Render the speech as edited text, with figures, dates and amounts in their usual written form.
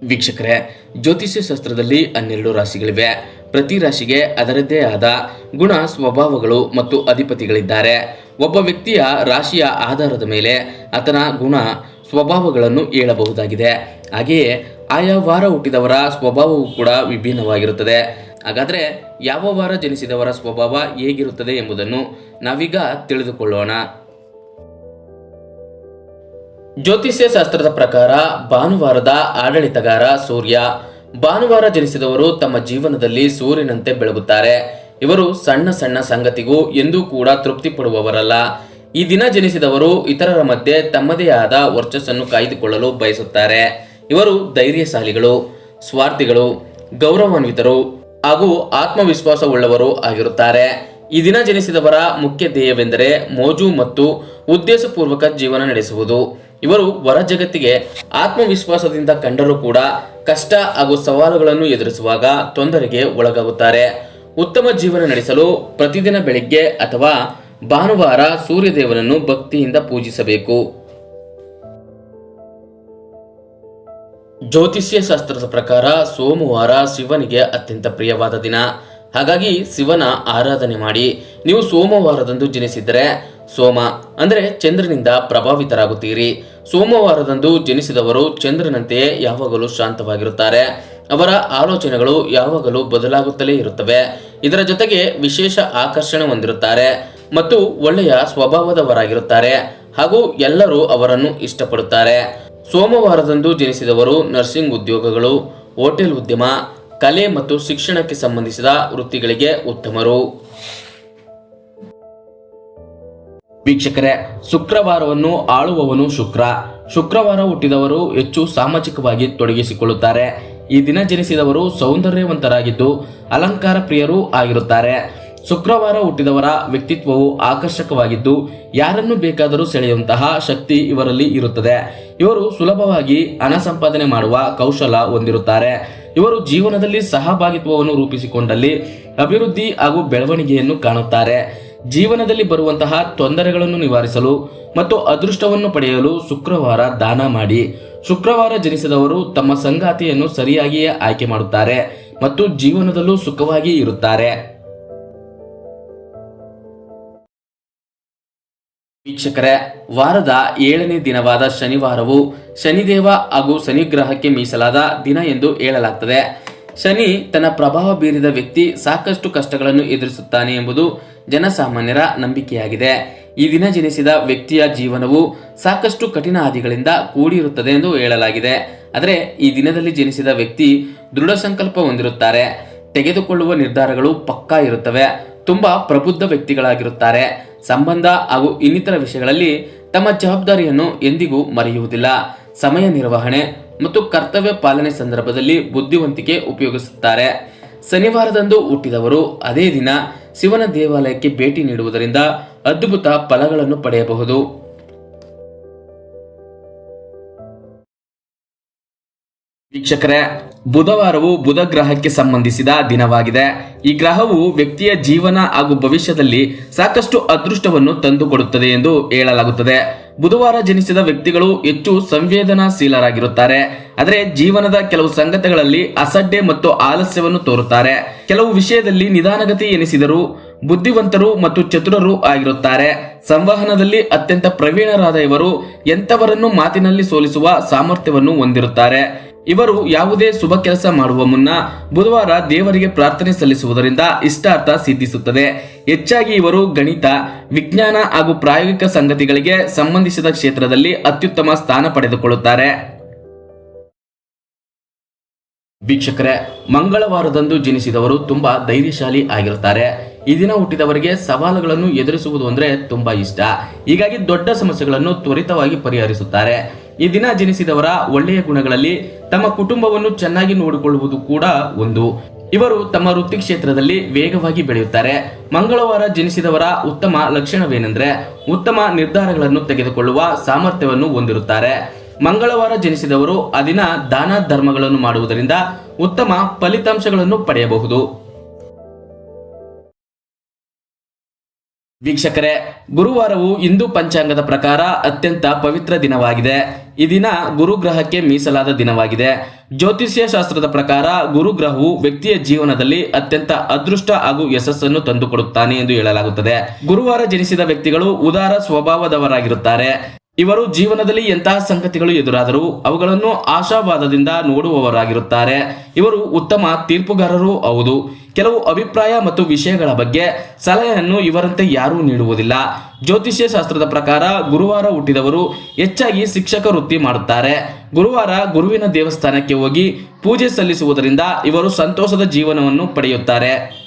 ವೀಕ್ಷಕರೇ, ಜ್ಯೋತಿಷ್ಯ ಶಾಸ್ತ್ರದಲ್ಲಿ 12 ರಾಶಿಗಳಿವೆ. ಪ್ರತಿ ರಾಶಿಗೆ ಅದರದ್ದೇ ಆದ ಗುಣ, ಸ್ವಭಾವಗಳು ಮತ್ತು ಅಧಿಪತಿಗಳಿದ್ದಾರೆ. ಒಬ್ಬ ವ್ಯಕ್ತಿಯ ರಾಶಿಯ ಆಧಾರದ ಮೇಲೆ ಆತನ ಗುಣ ಸ್ವಭಾವಗಳನ್ನು ಹೇಳಬಹುದಾಗಿದೆ. ಹಾಗೆಯೇ ಆಯಾ ವಾರ ಹುಟ್ಟಿದವರ ಸ್ವಭಾವವು ಕೂಡ ವಿಭಿನ್ನವಾಗಿರುತ್ತದೆ. ಹಾಗಾದರೆ ಯಾವ ವಾರ ಜನಿಸಿದವರ ಸ್ವಭಾವ ಹೇಗಿರುತ್ತದೆ ಎಂಬುದನ್ನು ನಾವೀಗ ತಿಳಿದುಕೊಳ್ಳೋಣ. ಜ್ಯೋತಿಷ್ಯ ಶಾಸ್ತ್ರದ ಪ್ರಕಾರ ಭಾನುವಾರದ ಆಡಳಿತಗಾರ ಸೂರ್ಯ. ಭಾನುವಾರ ಜನಿಸಿದವರು ತಮ್ಮ ಜೀವನದಲ್ಲಿ ಸೂರ್ಯನಂತೆ ಬೆಳಗುತ್ತಾರೆ. ಇವರು ಸಣ್ಣ ಸಣ್ಣ ಸಂಗತಿಗೂ ಎಂದೂ ಕೂಡ ತೃಪ್ತಿ ಪಡುವವರಲ್ಲ. ಈ ದಿನ ಜನಿಸಿದವರು ಇತರರ ಮಧ್ಯೆ ತಮ್ಮದೇ ಆದ ವರ್ಚಸ್ಸನ್ನು ಕಾಯ್ದುಕೊಳ್ಳಲು ಬಯಸುತ್ತಾರೆ. ಇವರು ಧೈರ್ಯಶಾಲಿಗಳು, ಸ್ವಾರ್ಥಿಗಳು, ಗೌರವಾನ್ವಿತರು ಹಾಗೂ ಆತ್ಮವಿಶ್ವಾಸವುಳ್ಳವರು ಆಗಿರುತ್ತಾರೆ. ಈ ದಿನ ಜನಿಸಿದವರ ಮುಖ್ಯ ಧ್ಯೇಯವೆಂದರೆ ಮೋಜು ಮತ್ತು ಉದ್ದೇಶಪೂರ್ವಕ ಜೀವನ ನಡೆಸುವುದು. ಇವರು ಹೊರ ಜಗತ್ತಿಗೆ ಆತ್ಮವಿಶ್ವಾಸದಿಂದ ಕಂಡರೂ ಕೂಡ ಕಷ್ಟ ಹಾಗೂ ಸವಾಲುಗಳನ್ನು ಎದುರಿಸುವಾಗ ತೊಂದರೆಗೆ ಒಳಗಾಗುತ್ತಾರೆ. ಉತ್ತಮ ಜೀವನ ನಡೆಸಲು ಪ್ರತಿದಿನ ಬೆಳಿಗ್ಗೆ ಅಥವಾ ಭಾನುವಾರ ಸೂರ್ಯದೇವನನ್ನು ಭಕ್ತಿಯಿಂದ ಪೂಜಿಸಬೇಕು. ಜ್ಯೋತಿಷ್ಯ ಶಾಸ್ತ್ರದ ಪ್ರಕಾರ ಸೋಮವಾರ ಶಿವನಿಗೆ ಅತ್ಯಂತ ಪ್ರಿಯವಾದ ದಿನ. ಹಾಗಾಗಿ ಶಿವನ ಆರಾಧನೆ ಮಾಡಿ. ನೀವು ಸೋಮವಾರದಂದು ಜನಿಸಿದರೆ ಸೋಮ ಅಂದರೆ ಚಂದ್ರನಿಂದ ಪ್ರಭಾವಿತರಾಗುತ್ತೀರಿ. ಸೋಮವಾರದಂದು ಜನಿಸಿದವರು ಚಂದ್ರನಂತೆಯೇ ಯಾವಾಗಲೂ ಶಾಂತವಾಗಿರುತ್ತಾರೆ. ಅವರ ಆಲೋಚನೆಗಳು ಯಾವಾಗಲೂ ಬದಲಾಗುತ್ತಲೇ ಇರುತ್ತವೆ. ಇದರ ಜೊತೆಗೆ ವಿಶೇಷ ಆಕರ್ಷಣೆ ಹೊಂದಿರುತ್ತಾರೆ ಮತ್ತು ಒಳ್ಳೆಯ ಸ್ವಭಾವದವರಾಗಿರುತ್ತಾರೆ ಹಾಗೂ ಎಲ್ಲರೂ ಅವರನ್ನು ಇಷ್ಟಪಡುತ್ತಾರೆ. ಸೋಮವಾರದಂದು ಜನಿಸಿದವರು ನರ್ಸಿಂಗ್ ಉದ್ಯೋಗಗಳು, ಹೋಟೆಲ್ ಉದ್ಯಮ, ಕಲೆ ಮತ್ತು ಶಿಕ್ಷಣಕ್ಕೆ ಸಂಬಂಧಿಸಿದ ವೃತ್ತಿಗಳಿಗೆ ಉತ್ತಮರು. ವೀಕ್ಷಕರೇ, ಶುಕ್ರವಾರವನ್ನು ಆಳುವವನು ಶುಕ್ರ. ಶುಕ್ರವಾರ ಹುಟ್ಟಿದವರು ಹೆಚ್ಚು ಸಾಮಾಜಿಕವಾಗಿ ತೊಡಗಿಸಿಕೊಳ್ಳುತ್ತಾರೆ. ಈ ದಿನ ಜನಿಸಿದವರು ಸೌಂದರ್ಯವಂತರಾಗಿದ್ದು ಅಲಂಕಾರ ಪ್ರಿಯರೂ ಆಗಿರುತ್ತಾರೆ. ಶುಕ್ರವಾರ ಹುಟ್ಟಿದವರ ವ್ಯಕ್ತಿತ್ವವು ಆಕರ್ಷಕವಾಗಿದ್ದು ಯಾರನ್ನು ಬೇಕಾದರೂ ಸೆಳೆಯುವಂತಹ ಶಕ್ತಿ ಇವರಲ್ಲಿ ಇರುತ್ತದೆ. ಇವರು ಸುಲಭವಾಗಿ ಹಣ ಸಂಪಾದನೆ ಮಾಡುವ ಕೌಶಲ ಹೊಂದಿರುತ್ತಾರೆ. ಇವರು ಜೀವನದಲ್ಲಿ ಸಹಭಾಗಿತ್ವವನ್ನು ರೂಪಿಸಿಕೊಂಡಲ್ಲಿ ಅಭಿವೃದ್ಧಿ ಹಾಗೂ ಬೆಳವಣಿಗೆಯನ್ನು ಕಾಣುತ್ತಾರೆ. ಜೀವನದಲ್ಲಿ ಬರುವಂತಹ ತೊಂದರೆಗಳನ್ನು ನಿವಾರಿಸಲು ಮತ್ತು ಅದೃಷ್ಟವನ್ನು ಪಡೆಯಲು ಶುಕ್ರವಾರ ದಾನ ಮಾಡಿ. ಶುಕ್ರವಾರ ಜನಿಸಿದವರು ತಮ್ಮ ಸಂಗಾತಿಯನ್ನು ಸರಿಯಾಗಿಯೇ ಆಯ್ಕೆ ಮಾಡುತ್ತಾರೆ ಮತ್ತು ಜೀವನದಲ್ಲೂ ಸುಖವಾಗಿ ಇರುತ್ತಾರೆ. ವೀಕ್ಷಕರೇ, ವಾರದ 7ನೇ ದಿನವಾದ ಶನಿವಾರವು ಶನಿದೇವ ಹಾಗೂ ಶನಿಗ್ರಹಕ್ಕೆ ಮೀಸಲಾದ ದಿನ ಎಂದು ಹೇಳಲಾಗ್ತದೆ. ಶನಿ ತನ್ನ ಪ್ರಭಾವ ಬೀರಿದ ವ್ಯಕ್ತಿ ಸಾಕಷ್ಟು ಕಷ್ಟಗಳನ್ನು ಎದುರಿಸುತ್ತಾನೆ ಎಂಬುದು ಜನಸಾಮಾನ್ಯರ ನಂಬಿಕೆಯಾಗಿದೆ. ಈ ದಿನ ಜನಿಸಿದ ವ್ಯಕ್ತಿಯ ಜೀವನವು ಸಾಕಷ್ಟು ಕಠಿಣ ಹಾದಿಗಳಿಂದ ಕೂಡಿರುತ್ತದೆ ಎಂದು ಹೇಳಲಾಗಿದೆ. ಆದರೆ ಈ ದಿನದಲ್ಲಿ ಜನಿಸಿದ ವ್ಯಕ್ತಿ ದೃಢ ಸಂಕಲ್ಪ ಹೊಂದಿರುತ್ತಾರೆ. ತೆಗೆದುಕೊಳ್ಳುವ ನಿರ್ಧಾರಗಳು ಪಕ್ಕಾ ಇರುತ್ತವೆ. ತುಂಬಾ ಪ್ರಬುದ್ಧ ವ್ಯಕ್ತಿಗಳಾಗಿರುತ್ತಾರೆ. ಸಂಬಂಧ ಹಾಗೂ ಇನ್ನಿತರ ವಿಷಯಗಳಲ್ಲಿ ತಮ್ಮ ಜವಾಬ್ದಾರಿಯನ್ನು ಎಂದಿಗೂ ಮರೆಯುವುದಿಲ್ಲ. ಸಮಯ ನಿರ್ವಹಣೆ ಮತ್ತು ಕರ್ತವ್ಯ ಪಾಲನೆ ಸಂದರ್ಭದಲ್ಲಿ ಬುದ್ಧಿವಂತಿಕೆ ಉಪಯೋಗಿಸುತ್ತಾರೆ. ಶನಿವಾರದಂದು ಹುಟ್ಟಿದವರು ಅದೇ ದಿನ ಶಿವನ ದೇವಾಲಯಕ್ಕೆ ಭೇಟಿ ನೀಡುವುದರಿಂದ ಅದ್ಭುತ ಫಲಗಳನ್ನು ಪಡೆಯಬಹುದು. ವೀಕ್ಷಕರೇ, ಬುಧವಾರವು ಬುಧ ಗ್ರಹಕ್ಕೆ ಸಂಬಂಧಿಸಿದ ದಿನವಾಗಿದೆ. ಈ ಗ್ರಹವು ವ್ಯಕ್ತಿಯ ಜೀವನ ಹಾಗೂ ಭವಿಷ್ಯದಲ್ಲಿ ಸಾಕಷ್ಟು ಅದೃಷ್ಟವನ್ನು ತಂದುಕೊಡುತ್ತದೆ ಎಂದು ಹೇಳಲಾಗುತ್ತದೆ. ಬುಧವಾರ ಜನಿಸಿದ ವ್ಯಕ್ತಿಗಳು ಹೆಚ್ಚು ಸಂವೇದನಾಶೀಲರಾಗಿರುತ್ತಾರೆ. ಆದರೆ ಜೀವನದ ಕೆಲವು ಸಂಗತಿಗಳಲ್ಲಿ ಅಸಡ್ಡೆ ಮತ್ತು ಆಲಸ್ಯವನ್ನು ತೋರುತ್ತಾರೆ. ಕೆಲವು ವಿಷಯದಲ್ಲಿ ನಿಧಾನಗತಿ ಎನಿಸಿದರೂ ಬುದ್ಧಿವಂತರು ಮತ್ತು ಚತುರರು ಆಗಿರುತ್ತಾರೆ. ಸಂವಹನದಲ್ಲಿ ಅತ್ಯಂತ ಪ್ರವೀಣರಾದ ಇವರು ಎಂಥವರನ್ನು ಮಾತಿನಲ್ಲಿ ಸೋಲಿಸುವ ಸಾಮರ್ಥ್ಯವನ್ನು ಹೊಂದಿರುತ್ತಾರೆ. ಇವರು ಯಾವುದೇ ಶುಭ ಕೆಲಸ ಮಾಡುವ ಮುನ್ನ ಬುಧವಾರ ದೇವರಿಗೆ ಪ್ರಾರ್ಥನೆ ಸಲ್ಲಿಸುವುದರಿಂದ ಇಷ್ಟಾರ್ಥ ಸಿದ್ಧಿಸುತ್ತದೆ. ಹೆಚ್ಚಾಗಿ ಇವರು ಗಣಿತ, ವಿಜ್ಞಾನ ಹಾಗೂ ಪ್ರಾಯೋಗಿಕ ಸಂಗತಿಗಳಿಗೆ ಸಂಬಂಧಿಸಿದ ಕ್ಷೇತ್ರದಲ್ಲಿ ಅತ್ಯುತ್ತಮ ಸ್ಥಾನ ಪಡೆದುಕೊಳ್ಳುತ್ತಾರೆ. ವೀಕ್ಷಕರೇ, ಮಂಗಳವಾರದಂದು ಜನಿಸಿದವರು ತುಂಬಾ ಧೈರ್ಯಶಾಲಿ ಆಗಿರುತ್ತಾರೆ. ಈ ದಿನ ಹುಟ್ಟಿದವರಿಗೆ ಸವಾಲುಗಳನ್ನು ಎದುರಿಸುವುದು ಅಂದ್ರೆ ತುಂಬಾ ಇಷ್ಟ. ಹೀಗಾಗಿ ದೊಡ್ಡ ಸಮಸ್ಯೆಗಳನ್ನು ತ್ವರಿತವಾಗಿ ಪರಿಹರಿಸುತ್ತಾರೆ. ಈ ದಿನ ಜನಿಸಿದವರ ಒಳ್ಳೆಯ ಗುಣಗಳಲ್ಲಿ ತಮ್ಮ ಕುಟುಂಬವನ್ನು ಚೆನ್ನಾಗಿ ನೋಡಿಕೊಳ್ಳುವುದು ಕೂಡ ಒಂದು. ಇವರು ತಮ್ಮ ವೃತ್ತಿ ಕ್ಷೇತ್ರದಲ್ಲಿ ವೇಗವಾಗಿ ಬೆಳೆಯುತ್ತಾರೆ. ಮಂಗಳವಾರ ಜನಿಸಿದವರ ಉತ್ತಮ ಲಕ್ಷಣವೇನೆಂದರೆ ಉತ್ತಮ ನಿರ್ಧಾರಗಳನ್ನು ತೆಗೆದುಕೊಳ್ಳುವ ಸಾಮರ್ಥ್ಯವನ್ನು ಹೊಂದಿರುತ್ತಾರೆ. ಮಂಗಳವಾರ ಜನಿಸಿದವರು ಆ ದಿನ ದಾನ ಧರ್ಮಗಳನ್ನು ಮಾಡುವುದರಿಂದ ಉತ್ತಮ ಫಲಿತಾಂಶಗಳನ್ನು ಪಡೆಯಬಹುದು. ವೀಕ್ಷಕರೇ, ಗುರುವಾರವು ಹಿಂದೂ ಪಂಚಾಂಗದ ಪ್ರಕಾರ ಅತ್ಯಂತ ಪವಿತ್ರ ದಿನವಾಗಿದೆ. ಈ ದಿನ ಗುರುಗ್ರಹಕ್ಕೆ ಮೀಸಲಾದ ದಿನವಾಗಿದೆ. ಜ್ಯೋತಿಷ್ಯ ಶಾಸ್ತ್ರದ ಪ್ರಕಾರ ಗುರುಗ್ರಹವು ವ್ಯಕ್ತಿಯ ಜೀವನದಲ್ಲಿ ಅತ್ಯಂತ ಅದೃಷ್ಟ ಹಾಗೂ ಯಶಸ್ಸನ್ನು ತಂದುಕೊಡುತ್ತಾನೆ ಎಂದು ಹೇಳಲಾಗುತ್ತದೆ. ಗುರುವಾರ ಜನಿಸಿದ ವ್ಯಕ್ತಿಗಳು ಉದಾರ ಸ್ವಭಾವದವರಾಗಿರುತ್ತಾರೆ. ಇವರು ಜೀವನದಲ್ಲಿ ಎಂತಹ ಸಂಗತಿಗಳು ಎದುರಾದರೂ ಅವುಗಳನ್ನು ಆಶಾವಾದದಿಂದ ನೋಡುವವರಾಗಿರುತ್ತಾರೆ. ಇವರು ಉತ್ತಮ ತೀರ್ಪುಗಾರರೂ ಹೌದು. ಕೆಲವು ಅಭಿಪ್ರಾಯ ಮತ್ತು ವಿಷಯಗಳ ಬಗ್ಗೆ ಸಲಹೆಯನ್ನು ಇವರಂತೆ ಯಾರೂ ನೀಡುವುದಿಲ್ಲ. ಜ್ಯೋತಿಷ್ಯ ಶಾಸ್ತ್ರದ ಪ್ರಕಾರ ಗುರುವಾರ ಹುಟ್ಟಿದವರು ಹೆಚ್ಚಾಗಿ ಶಿಕ್ಷಕ ವೃತ್ತಿ ಮಾಡುತ್ತಾರೆ. ಗುರುವಾರ ಗುರುವಿನ ದೇವಸ್ಥಾನಕ್ಕೆ ಹೋಗಿ ಪೂಜೆ ಸಲ್ಲಿಸುವುದರಿಂದ ಇವರು ಸಂತೋಷದ ಜೀವನವನ್ನು ಪಡೆಯುತ್ತಾರೆ.